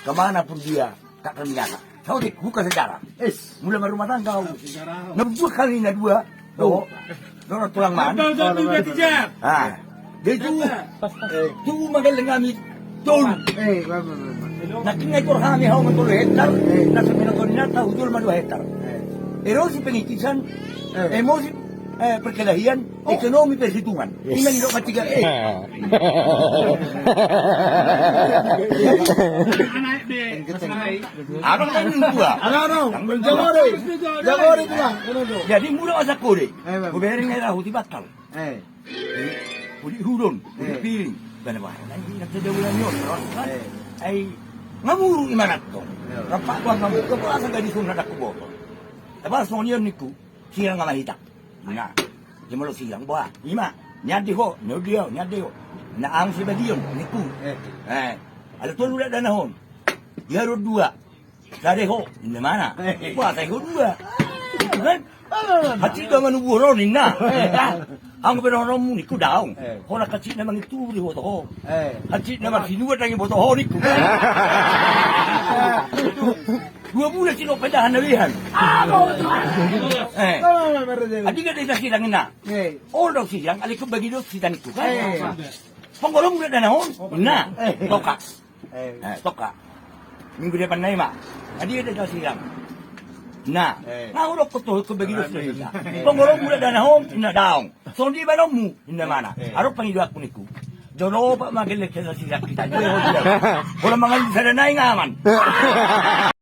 kemanapun dia tak akan menyala. Kau buka sejarah. Mulai rumah tangga. Dua kali na dua. Dono tulang man. Ah, dia tu magaling kami tol. Nakinga ko kami haw man 2 hektar. Nasa pinagkoordinata udol man 2 hektar. Erosi pengikisan, emosi perkelahian, ekonomi perhitungan. Tinggal di ketiga. Abang kan dua. Jagore itu bang. Jadi mula masa kode. Kuberin era huti batal. Udi hudon, udi piring. Bana ba? Nanti bulan yon. Ay ngamuru imanat to. Rapak ko ngamuru ko asa gadis ko nadak ko. Tapos sonyon niku sirang ngamahita. Nah, jemalo silang ba. Ima, nyadi ho, nyodio, nyadi ho. Naang si badiyon niku. Ada tuan udah danahon. Dia ada 2. Dari ho, di mana? Wah, saya dua. Itu kan? Hati dengan uburon nina. Ang penonom niku daung. Hona kecil memang itu di foto ho. Hati nama sinu tangi foto ho niku. 2 bulan sino pedahan nawihan. Adi ka desa sidang ina. All daw sidang, aliko bagi daw sidang itu kan. Penggolong udah danahon. Nah, toka. Toka. Minggu depan na ima. Adi ka desa sidang. Nah, ngurok ko to bagi daw sidang. Penggolong udah danahon, ina daong. So di ba mu ina mana? Arok pangiduak ko niku. Jono pa magelek sa sidang kita. Wala mga isa na ngaman.